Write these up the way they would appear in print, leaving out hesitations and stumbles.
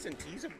T's and T's of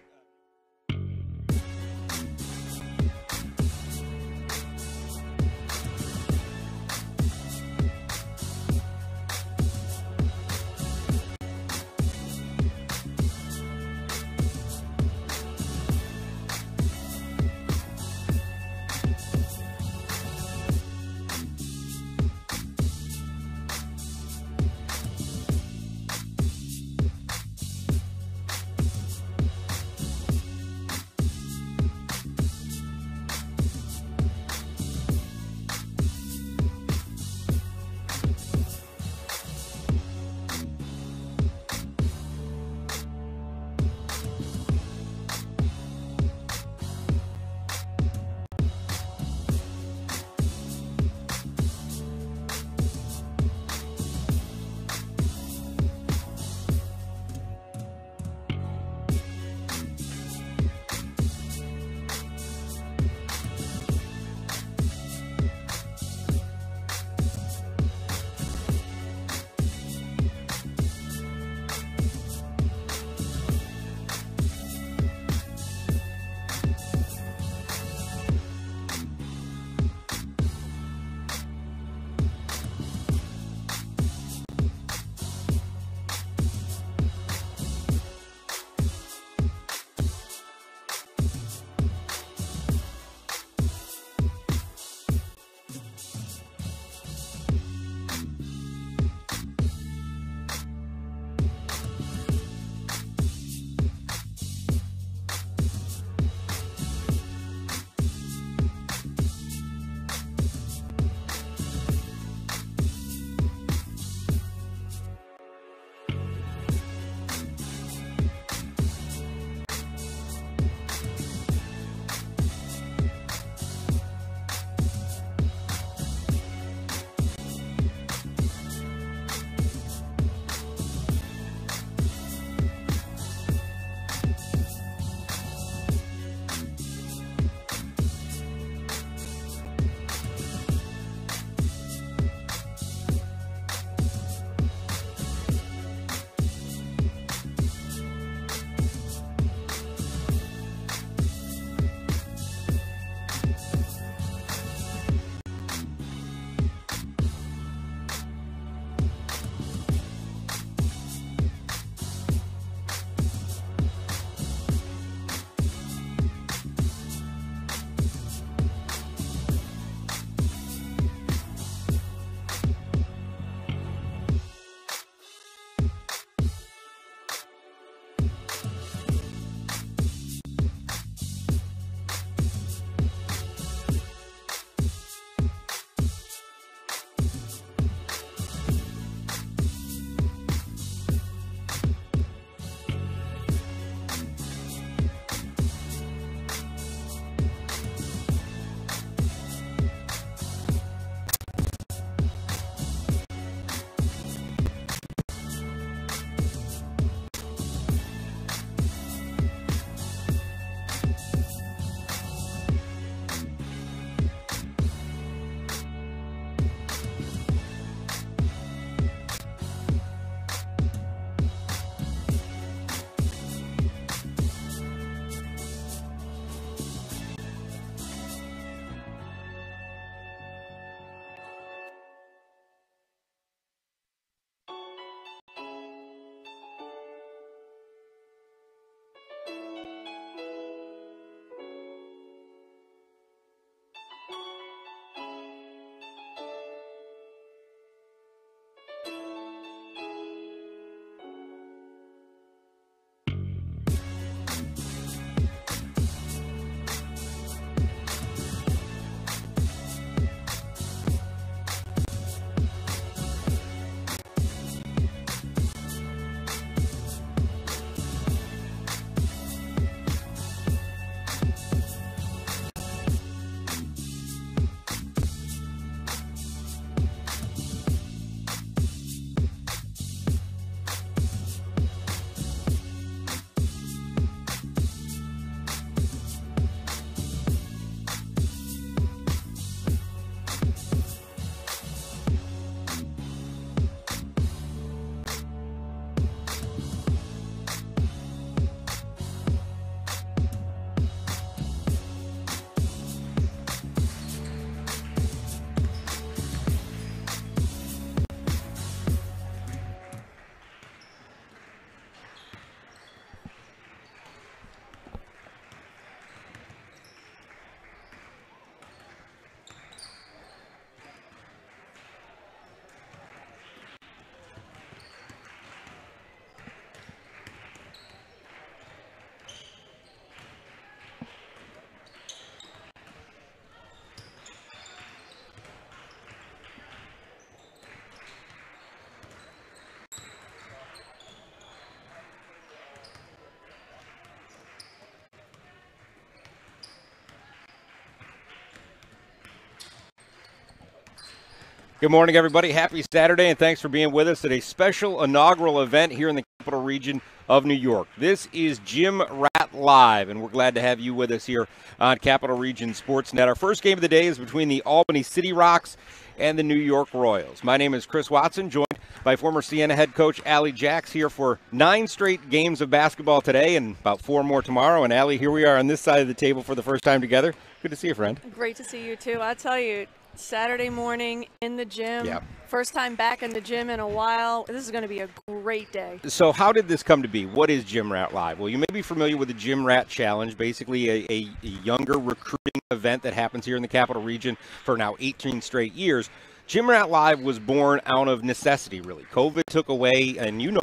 Good morning, everybody. Happy Saturday, and thanks for being with us at a special inaugural event here in the capital region of New York. This is GymRat Live, and we're glad to have you with us here on Capital Region Sportsnet. Our first game of the day is between the Albany City Rocks and the New York Royals. My name is Chris Watson, joined by former Siena head coach Allie Jacks here for 9 straight games of basketball today and about 4 more tomorrow. And Allie, here we are on this side of the table for the first time together. Good to see you, friend. Great to see you, too. I tell you, Saturday morning in the gym. Yeah. First time back in the gym in a while. This is going to be a great day. So how did this come to be? What is GymRat Live? Well, you may be familiar with the GymRat Challenge, basically a younger recruiting event that happens here in the capital region for now 18 straight years. GymRat Live was born out of necessity, really. COVID took away, and you know,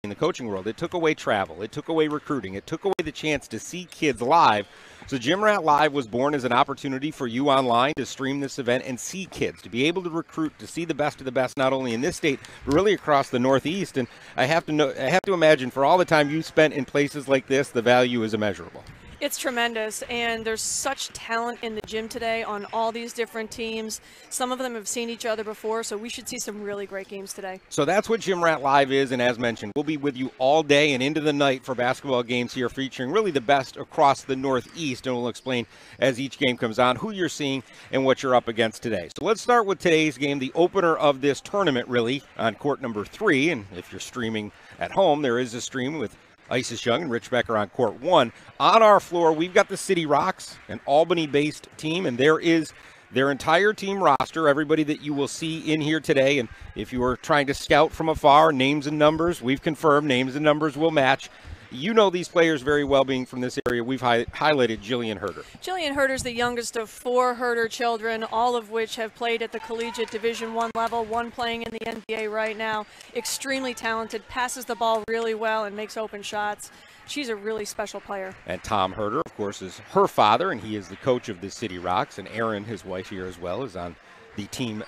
in the coaching world, it took away travel, it took away recruiting, it took away the chance to see kids live. So GymRat Live was born as an opportunity for you online to stream this event and see kids, to be able to recruit, to see the best of the best, not only in this state, but really across the Northeast. And I have to imagine, for all the time you spent in places like this, the value is immeasurable. It's tremendous, and there's such talent in the gym today on all these different teams. Some of them have seen each other before, so we should see some really great games today. So that's what GymRat Live is, and as mentioned, we'll be with you all day and into the night for basketball games here, featuring really the best across the Northeast, and we'll explain as each game comes on who you're seeing and what you're up against today. So let's start with today's game, the opener of this tournament, really, on court number 3, and if you're streaming at home, there is a stream with Isis Young and Rich Becker on court 1. On our floor, we've got the City Rocks, an Albany-based team, and there is their entire team roster, everybody that you will see in here today. And if you are trying to scout from afar, names and numbers, we've confirmed names and numbers will match. You know these players very well, being from this area. We've highlighted Jillian Huerter. Jillian Huerter is the youngest of 4 Huerter children, all of which have played at the collegiate Division I level, one playing in the NBA right now. Extremely talented, passes the ball really well, and makes open shots. She's a really special player. And Tom Huerter, of course, is her father, and he is the coach of the City Rocks. And Aaron, his wife here as well, is on the team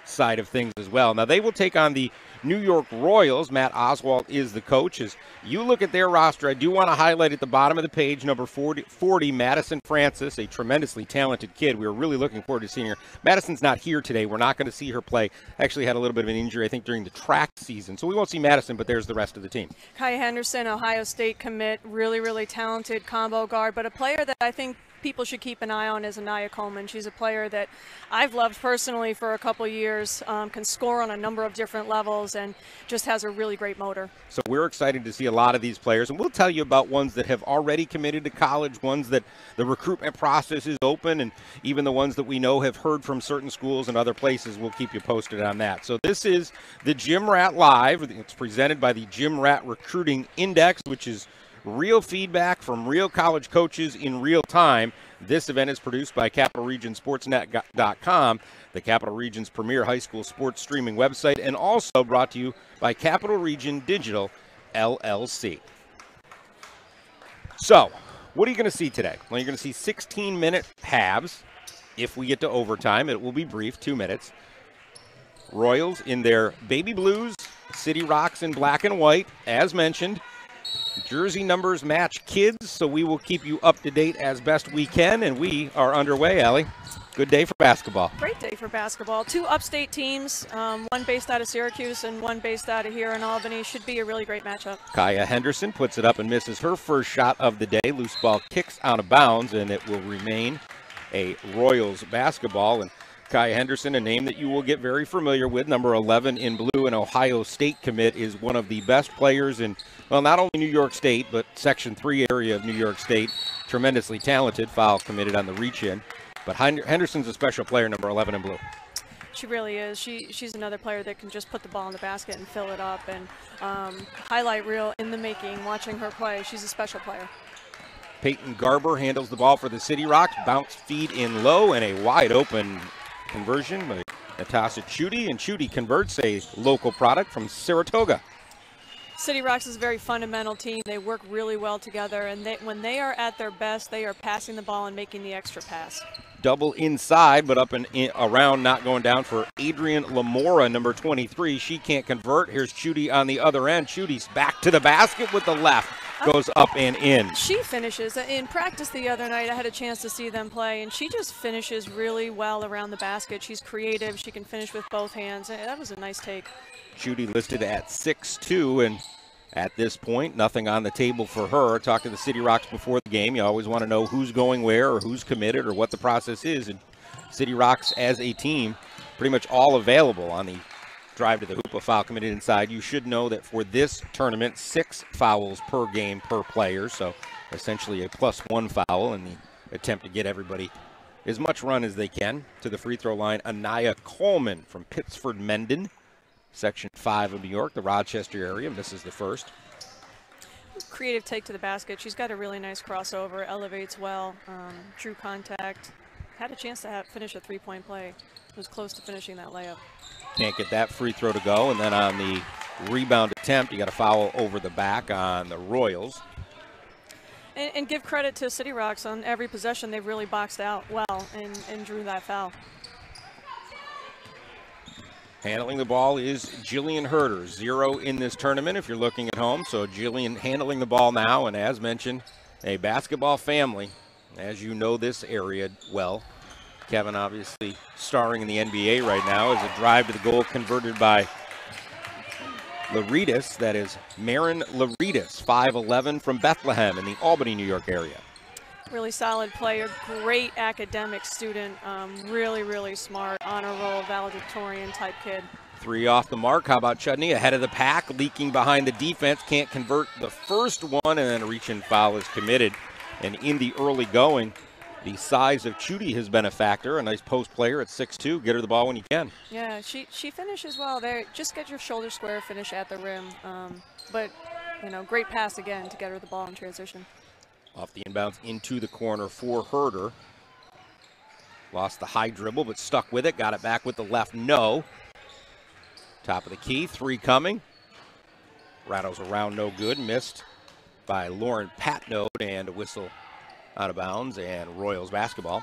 side of things as well. Now, they will take on the New York Royals. Matt Oswald is the coach. As you look at their roster, I do want to highlight at the bottom of the page, number 40, Madison Francis, a tremendously talented kid. We were really looking forward to seeing her. Madison's not here today. We're not going to see her play. Actually had a little bit of an injury, I think, during the track season. So we won't see Madison, but there's the rest of the team. Kaya Henderson, Ohio State commit, really, really talented combo guard, but a player that I think people should keep an eye on is Anaya Coleman. She's a player that I've loved personally for a couple years, can score on a number of different levels, and just has a really great motor. So we're excited to see a lot of these players, and we'll tell you about ones that have already committed to college, ones that the recruitment process is open, and even the ones that we know have heard from certain schools and other places. We'll keep you posted on that. So this is the GymRat Live. It's presented by the GymRat Recruiting Index, which is real feedback from real college coaches in real time. This event is produced by CapitalRegionSportsNet.com, the Capital Region's premier high school sports streaming website, and also brought to you by Capital Region Digital, LLC. So, what are you going to see today? Well, you're going to see 16-minute halves. If we get to overtime, it will be brief, 2 minutes. Royals in their baby blues, City Rocks in black and white, as mentioned. Jersey numbers match kids, so we will keep you up to date as best we can, and we are underway, Allie. Good day for basketball. Great day for basketball. 2 upstate teams, one based out of Syracuse and one based out of here in Albany. Should be a really great matchup. Kaya Henderson puts it up and misses her first shot of the day. Loose ball kicks out of bounds, and it will remain a Royals basketball. And Kaya Henderson, a name that you will get very familiar with, number 11 in blue, an Ohio State commit, is one of the best players in, well, not only New York State, but Section 3 area of New York State. Tremendously talented, foul committed on the reach-in. But Henderson's a special player, number 11 in blue. She really is. She's another player that can just put the ball in the basket and fill it up. And highlight reel in the making, watching her play. She's a special player. Payton Garber handles the ball for the City Rocks. Bounce feed in low, and a wide open conversion by Natasha Chudy, and Chudy converts, a local product from Saratoga. City Rocks is a very fundamental team. They work really well together, and when they are at their best, they are passing the ball and making the extra pass. Double inside, but up and around, not going down for Adrian Lamora, number 23. She can't convert. Here's Chudy on the other end. Chudy's back to the basket with the left. goes up and in. She finishes. In practice the other night, I had a chance to see them play, and she just finishes really well around the basket. She's creative. She can finish with both hands. That was a nice take. Chudy listed at 6'2", and at this point, nothing on the table for her. Talked to the City Rocks before the game. You always want to know who's going where or who's committed or what the process is. And City Rocks as a team, pretty much all available on the drive to the hoop. A foul committed inside. You should know that for this tournament, 6 fouls per game per player. So essentially a +1 foul in the attempt to get everybody as much run as they can. To the free throw line, Anaya Coleman from Pittsford Mendon, Section 5 of New York, the Rochester area. And this is the first. Creative take to the basket. She's got a really nice crossover, elevates well, drew contact, had a chance to finish a three-point play. Was close to finishing that layup. Can't get that free throw to go. And then on the rebound attempt, you got a foul over the back on the Royals. And give credit to City Rocks. On every possession, they've really boxed out well and drew that foul. Handling the ball is Jillian Huerter, 0 in this tournament if you're looking at home. So Jillian handling the ball now, and as mentioned, a basketball family. As you know this area well. Kevin obviously starring in the NBA right now as a drive to the goal converted by Louridas. That is Maren Louridas, 5'11", from Bethlehem in the Albany, New York area. Really solid player, great academic student, really, really smart, honor roll, valedictorian type kid. 3 off the mark. How about Chudney ahead of the pack, leaking behind the defense, can't convert the first one, and then a reach-in foul is committed. And in the early going, the size of Chudy has been a factor. A nice post player at 6'2". Get her the ball when you can. Yeah, she finishes well there. Just get your shoulder square finish at the rim. But, you know, great pass again to get her the ball in transition. Off the inbounds into the corner for Huerter. Lost the high dribble, but stuck with it. Got it back with the left. No. Top of the key. 3 coming. Rattles around, no good. Missed by Lauren Patnode, and a whistle out of bounds, and Royals basketball.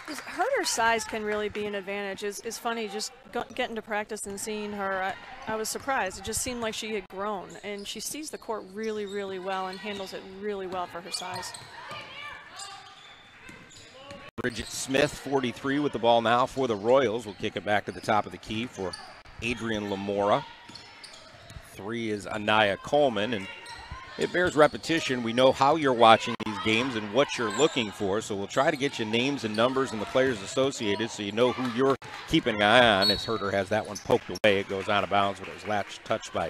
Huerter's size can really be an advantage. It's funny just getting to practice and seeing her. I was surprised. It just seemed like she had grown, and she sees the court really, really well and handles it really well for her size. Bridget Smith, 43, with the ball now for the Royals. We'll kick it back to the top of the key for Adrian Lamora. 3 is Anaya Coleman, and it bears repetition. We know how you're watching these games and what you're looking for, so we'll try to get you names and numbers and the players associated so you know who you're keeping an eye on. As Huerter has that one poked away, it goes out of bounds, but it was touched by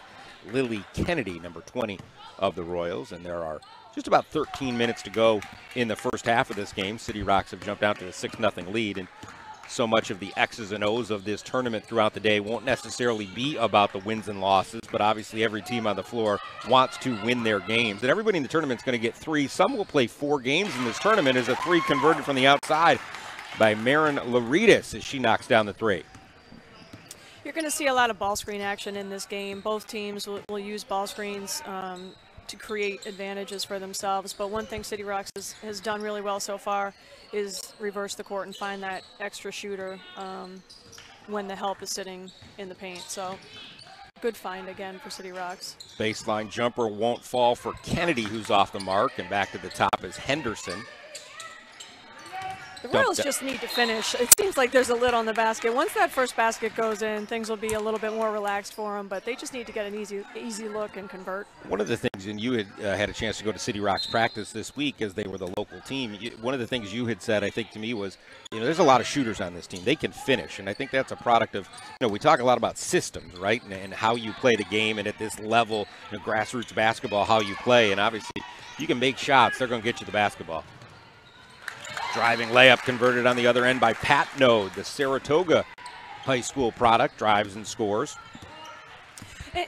Lily Kennedy, number 20 of the Royals, and there are just about 13 minutes to go in the first half of this game. City Rocks have jumped out to a 6-0 lead, and so much of the X's and O's of this tournament throughout the day won't necessarily be about the wins and losses, but obviously every team on the floor wants to win their games. And everybody in the tournament is going to get 3. Some will play 4 games in this tournament as a 3 converted from the outside by Maren Louridas as she knocks down the 3. You're going to see a lot of ball screen action in this game. Both teams will use ball screens to create advantages for themselves. But one thing City Rocks has done really well so far is reverse the court and find that extra shooter when the help is sitting in the paint. So good find again for City Rocks. Baseline jumper won't fall for Kennedy, who's off the mark, and back to the top is Henderson. The Royals just need to finish. It seems like there's a lid on the basket. Once that first basket goes in, things will be a little bit more relaxed for them, but they just need to get an easy look and convert. One of the things, and you had had a chance to go to City Rocks practice this week as they were the local team, one of the things you had said, I think, to me was, you know, there's a lot of shooters on this team. They can finish, and I think that's a product of, you know, we talk a lot about systems, right, and how you play the game, and at this level, you know, grassroots basketball, how you play, and obviously you can make shots, they're going to get you the basketball. Driving layup converted on the other end by Patnode, the Saratoga high school product, drives and scores.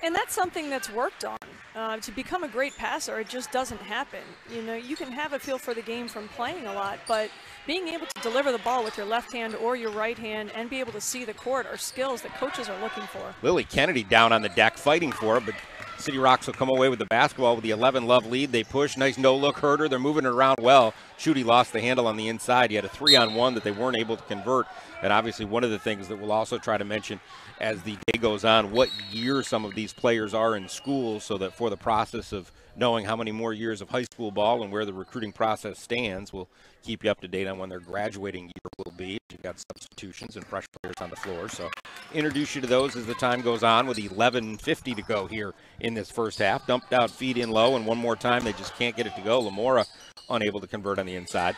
And that's something that's worked on. To become a great passer, it just doesn't happen. You know, you can have a feel for the game from playing a lot, but being able to deliver the ball with your left hand or your right hand and be able to see the court are skills that coaches are looking for. Lily Kennedy down on the deck fighting for it, but City Rocks will come away with the basketball with the 11-love lead. They push. Nice no-look Huerter. They're moving it around well. Chudy lost the handle on the inside. He had a 3-on-1 that they weren't able to convert. And obviously one of the things that we'll also try to mention as the day goes on, what year some of these players are in school, so that for the process of knowing how many more years of high school ball and where the recruiting process stands, we'll keep you up to date on when their graduating year will be. You've got substitutions and fresh players on the floor. So introduce you to those as the time goes on with 11:50 to go here in this first half. Dumped out feed in low, and one more time they just can't get it to go. Lamora unable to convert on the inside.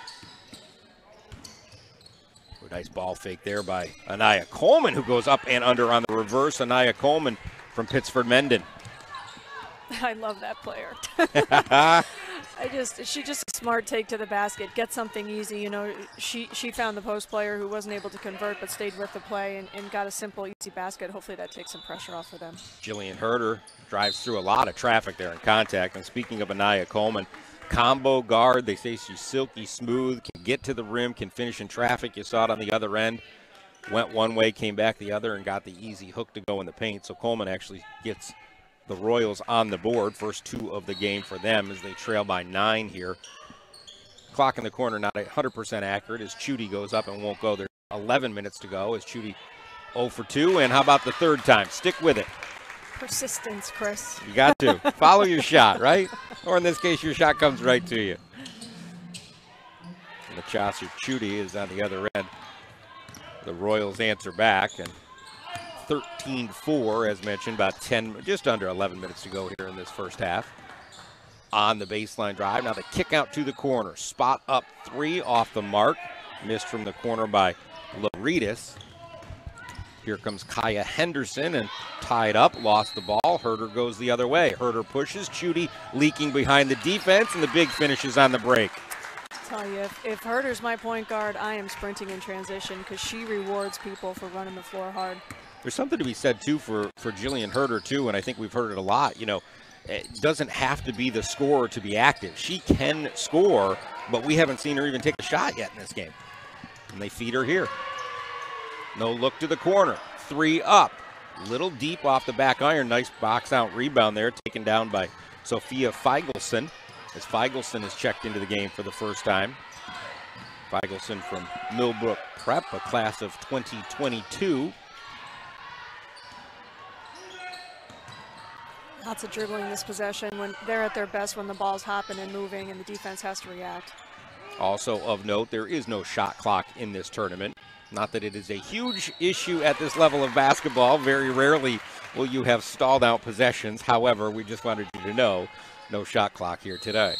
Nice ball fake there by Anaya Coleman, who goes up and under on the reverse. Anaya Coleman from Pittsford Mendon. I love that player. She's just a smart take to the basket, get something easy. You know, she found the post player who wasn't able to convert but stayed with the play and got a simple, easy basket. Hopefully that takes some pressure off for them. Jillian Huerter drives through a lot of traffic there in contact. And speaking of Anaya Coleman, combo guard, they say she's silky smooth, can get to the rim, can finish in traffic. You saw it on the other end. Went one way, came back the other, and got the easy hook to go in the paint. So Coleman actually gets the Royals on the board. First two of the game for them as they trail by 9 here. Clock in the corner not 100% accurate as Chudy goes up and won't go. There's 11 minutes to go as Chudy 0 for 2. And how about the third time? Stick with it. Persistence, Chris. You got to. Follow your shot, right? Or in this case, your shot comes right to you. And Natasha Chudy is on the other end. The Royals answer back, and 13-4, as mentioned, about 10, just under 11 minutes to go here in this first half. On the baseline drive, now the kick out to the corner. Spot up 3 off the mark. Missed from the corner by Louridas. Here comes Kaya Henderson and tied up, lost the ball. Huerter goes the other way. Huerter pushes, Chudy leaking behind the defense, and the big finishes on the break. I'll tell you, if Huerter's my point guard, I am sprinting in transition because she rewards people for running the floor hard. There's something to be said, too, for Jillian Huerter, too, and I think we've heard it a lot. You know, it doesn't have to be the scorer to be active. She can score, but we haven't seen her even take a shot yet in this game. And they feed her here. No look to the corner. 3 up. Little deep off the back iron. Nice box out rebound there, taken down by Sofia Feigelson, as Feigelson is checked into the game for the first time. Feigelson from Millbrook Prep, a class of 2022. Lots of dribbling this possession when they're at their best, when the ball's hopping and moving and the defense has to react. Also of note, there is no shot clock in this tournament. Not that it is a huge issue at this level of basketball. Very rarely will you have stalled out possessions. However, we just wanted you to know, no shot clock here today.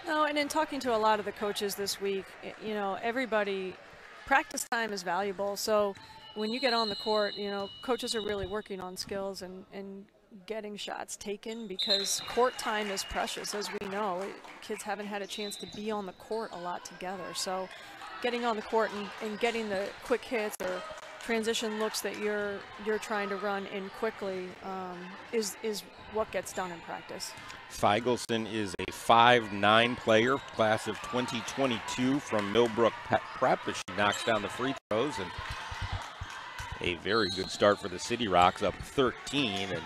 No, and in talking to a lot of the coaches this week, you know, everybody, practice time is valuable. So when you get on the court, you know, coaches are really working on skills and getting shots taken, because court time is precious, as we know. Kids haven't had a chance to be on the court a lot together. So getting on the court and getting the quick hits or transition looks that you're trying to run in quickly is what gets done in practice. Feigelson is a 5'9" player, class of 2022 from Millbrook Prep, as she knocks down the free throws, and a very good start for the City Rocks, up 13, and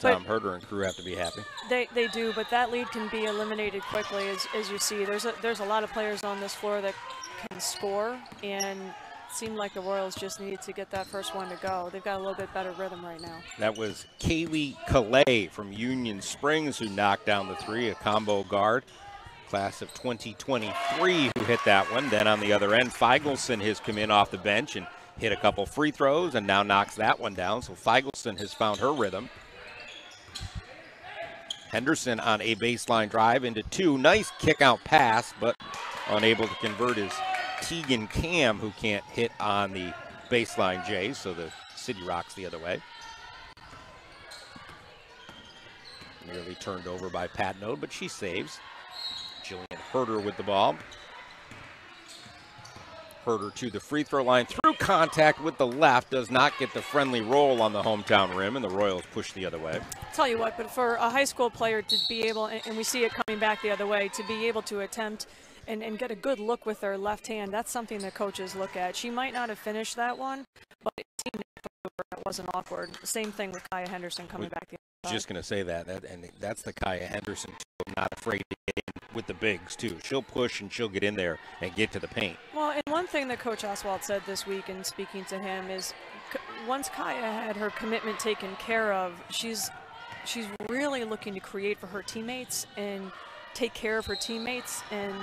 Tom Huerter and crew have to be happy. They do, but that lead can be eliminated quickly, as you see. There's a lot of players on this floor that can score, and it seemed like the Royals just needed to get that first one to go. They've got a little bit better rhythm right now. That was Kaylee Calais from Union Springs who knocked down the 3, a combo guard. Class of 2023 who hit that one. Then on the other end, Feigelson has come in off the bench and hit a couple free throws and now knocks that one down. So Feigelson has found her rhythm. Henderson on a baseline drive into 2. Nice kick out pass, but unable to convert is Tegan Cam, who can't hit on the baseline J, so the City Rocks the other way. Nearly turned over by Patnode, but she saves. Jillian Huerter with the ball. Huerter to the free throw line through contact with the left, does not get the friendly roll on the hometown rim, and the Royals push the other way. Tell you what, but for a high school player to be able, and we see it coming back the other way, to be able to attempt and get a good look with their left hand, that's something that coaches look at. She might not have finished that one, but it seemed it wasn't awkward. Same thing with Kaya Henderson coming back the other side. Just going to say that, and that's the Kaya Henderson, too, not afraid to get in with the bigs, too. She'll push and she'll get in there and get to the paint. Well, and one thing that Coach Oswald said this week in speaking to him is once Kaya had her commitment taken care of, she's really looking to create for her teammates and take care of her teammates and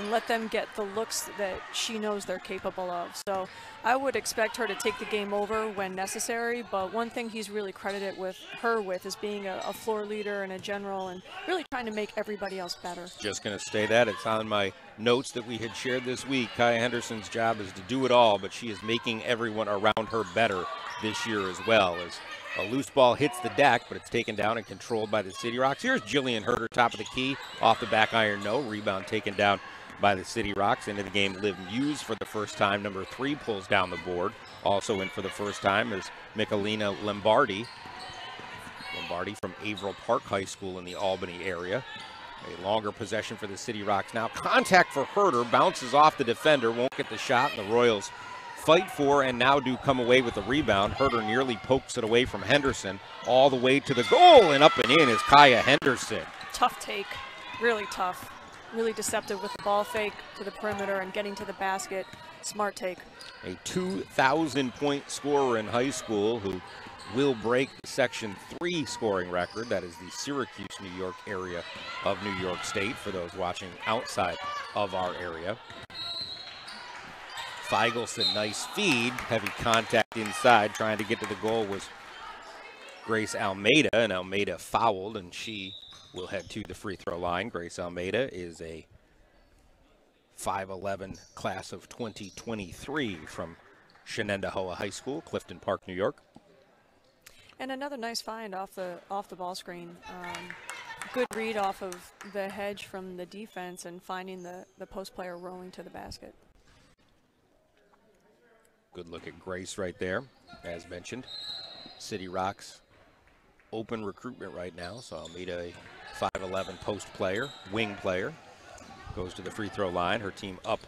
let them get the looks that she knows they're capable of. So I would expect her to take the game over when necessary, but one thing he's really credited with her is being a floor leader and a general and really trying to make everybody else better. Just going to say that. It's on my notes that we had shared this week. Kaya Henderson's job is to do it all, but she is making everyone around her better this year as well. As a loose ball hits the deck, but it's taken down and controlled by the City Rocks. Here's Jillian Huerter, top of the key, off the back iron, no. Rebound taken down by the City Rocks. Into the game, Liv Muse for the first time. Number 3 pulls down the board. Also in for the first time is Michelina Lombardi. Lombardi from Averill Park High School in the Albany area. A longer possession for the City Rocks now. Contact for Huerter, bounces off the defender, won't get the shot, and the Royals fight for and now do come away with the rebound. Huerter nearly pokes it away from Henderson all the way to the goal, and up and in is Kaya Henderson. Tough take, really tough, really deceptive with the ball fake to the perimeter and getting to the basket. Smart take. A 2,000-point scorer in high school who will break the Section 3 scoring record. That is the Syracuse, New York area of New York State for those watching outside of our area. Feigelson, nice feed, heavy contact inside, trying to get to the goal was Grace Almeida, and Almeida fouled, and she will head to the free throw line. Grace Almeida is a 5'11" class of 2023 from Shenendehowa High School, Clifton Park, New York. And another nice find off the ball screen. Good read off of the hedge from the defense and finding the post player rolling to the basket. Good look at Grace right there, as mentioned. City Rocks open recruitment right now, so Almeida, a 5'11" post player, wing player, goes to the free throw line. Her team up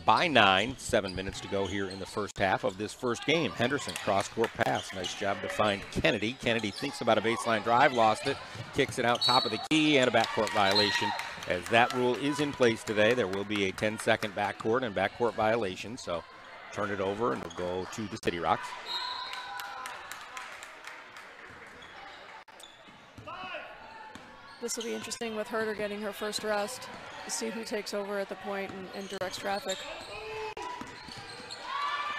by 9, 7 minutes to go here in the first half of this first game. Henderson, cross-court pass. Nice job to find Kennedy. Kennedy thinks about a baseline drive, lost it, kicks it out top of the key, and a backcourt violation. As that rule is in place today, there will be a 10-second backcourt and backcourt violation, so turn it over and we'll go to the City Rocks. This will be interesting with Huerter getting her first rest to see who takes over at the point and directs traffic.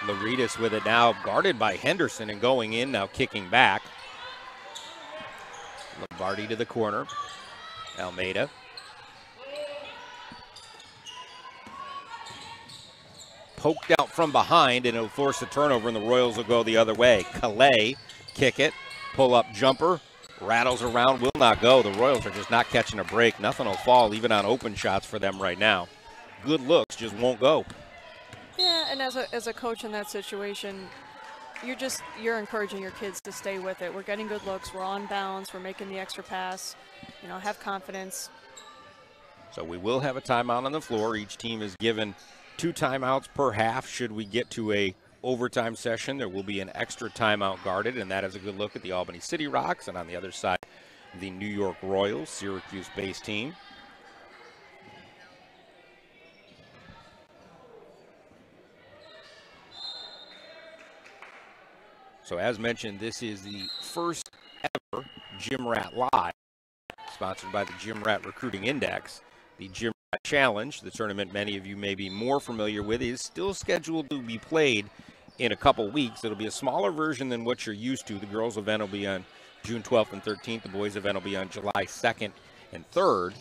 Louridas with it now, guarded by Henderson and going in, now kicking back. Lombardi to the corner. Almeida. Poked out from behind, and it'll force a turnover, and the Royals will go the other way. Calais, kick it, pull-up jumper, rattles around, will not go. The Royals are just not catching a break. Nothing will fall, even on open shots for them right now. Good looks, just won't go. Yeah, and as a coach in that situation, you're encouraging your kids to stay with it. We're getting good looks, we're on balance, we're making the extra pass, have confidence. So we will have a timeout on the floor. Each team is given 2 timeouts per half. Should we get to a overtime session, there will be an extra timeout guarded, and that is a good look at the Albany City Rocks, and on the other side, the New York Royals, Syracuse-based team. So as mentioned, this is the first ever GymRat Live, sponsored by the GymRat Recruiting Index. The GymRat Challenge, the tournament many of you may be more familiar with, is still scheduled to be played in a couple weeks. It'll be a smaller version than what you're used to. The girls' event will be on June 12th and 13th. The boys' event will be on July 2nd and 3rd.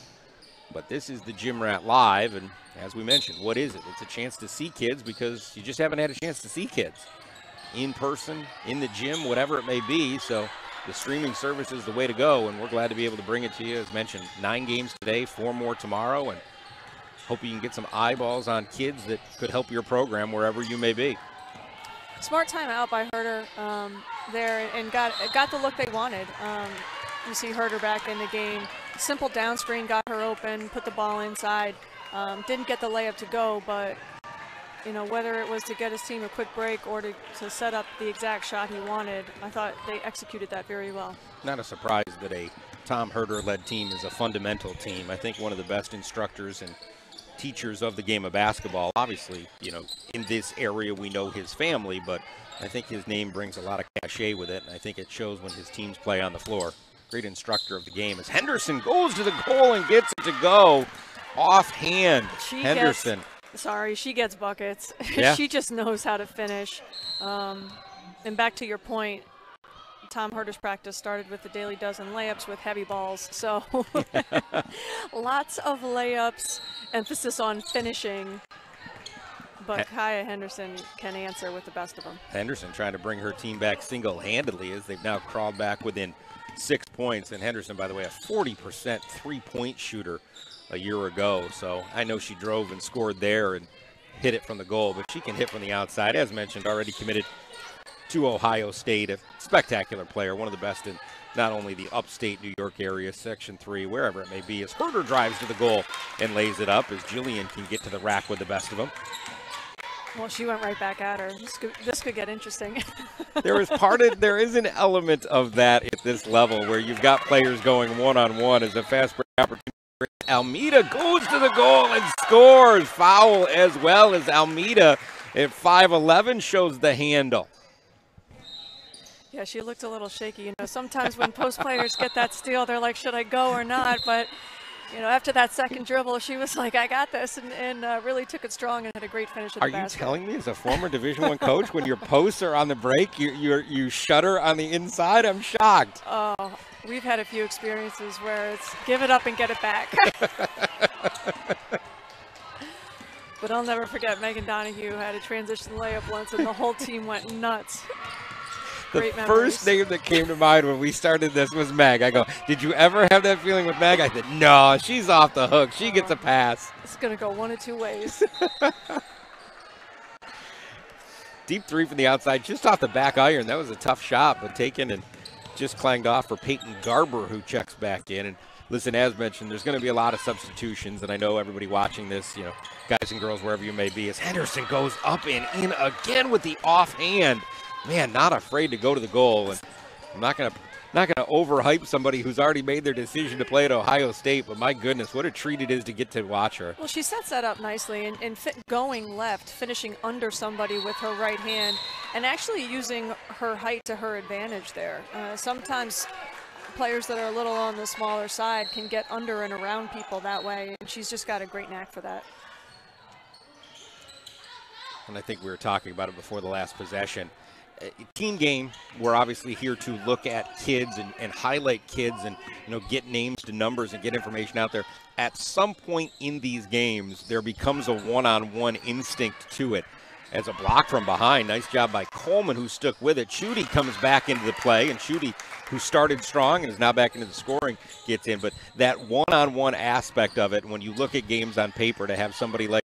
But this is the GymRat Live, and as we mentioned, what is it? It's a chance to see kids because you just haven't had a chance to see kids in person, in the gym, whatever it may be. So the streaming service is the way to go, and we're glad to be able to bring it to you. As mentioned, 9 games today, 4 more tomorrow, and hope you can get some eyeballs on kids that could help your program wherever you may be. Smart timeout by Huerter there, and got the look they wanted. You see Huerter back in the game. Simple down screen got her open, put the ball inside. Didn't get the layup to go, but you know, whether it was to get his team a quick break or to set up the exact shot he wanted, I thought they executed that very well. Not a surprise that a Tom Huerter-led team is a fundamental team. I think one of the best instructors and teachers of the game of basketball. Obviously, you know, in this area we know his family, but I think his name brings a lot of cachet with it, and I think it shows when his teams play on the floor. Great instructor of the game as Henderson goes to the goal and gets it to go. Offhand, Henderson. She gets buckets. Yeah. She just knows how to finish. And back to your point, Tom Huerter's practice started with the daily dozen layups with heavy balls. So lots of layups, emphasis on finishing. But Kaya Henderson can answer with the best of them. Henderson trying to bring her team back single-handedly as they've now crawled back within 6 points. And Henderson, by the way, a 40% three-point shooter a year ago. So I know she drove and scored there and hit it from the goal, but she can hit from the outside. As mentioned, already committed to Ohio State, a spectacular player, one of the best in not only the upstate New York area, Section 3, wherever it may be, as Huerter drives to the goal and lays it up as Jillian can get to the rack with the best of them. Well, she went right back at her. This could get interesting. There is an element of that at this level where you've got players going one-on-one as a fast break opportunity. Almeida goes to the goal and scores. Foul as well as Almeida at 5'11" shows the handle. Yeah, she looked a little shaky. You know, sometimes when post players get that steal, they're like, should I go or not? But, you know, after that second dribble, she was like, I got this, and really took it strong and had a great finish at the basket. Are you telling me, as a former Division I coach, when your posts are on the break, you shudder on the inside? I'm shocked. Oh, we've had a few experiences where it's give it up and get it back. But I'll never forget Megan Donahue had a transition layup once, and the whole team went nuts. The first name that came to mind when we started this was Meg. I go, did you ever have that feeling with Meg? I said, no, she's off the hook. She gets a pass. It's going to go one of two ways. Deep three from the outside, just off the back iron. That was a tough shot, but taken and just clanged off for Payton Garber, who checks back in. And listen, as mentioned, there's going to be a lot of substitutions, and I know everybody watching this, you know, guys and girls, wherever you may be, as Henderson goes up and in again with the offhand. Man, not afraid to go to the goal, and I'm not gonna overhype somebody who's already made their decision to play at Ohio State, but my goodness, what a treat it is to get to watch her. Well, she sets that up nicely, and going left, finishing under somebody with her right hand, and actually using her height to her advantage there. Sometimes players that are a little on the smaller side can get under and around people that way, and she's just got a great knack for that. And I think we were talking about it before the last possession. Team game, we're obviously here to look at kids and highlight kids and, you know, get names to numbers and get information out there. At some point in these games, there becomes a one-on-one instinct to it. As a block from behind, nice job by Coleman, who stuck with it. Chudy comes back into the play, and Chudy, who started strong and is now back into the scoring, gets in. But that one-on-one aspect of it, when you look at games on paper, to have somebody like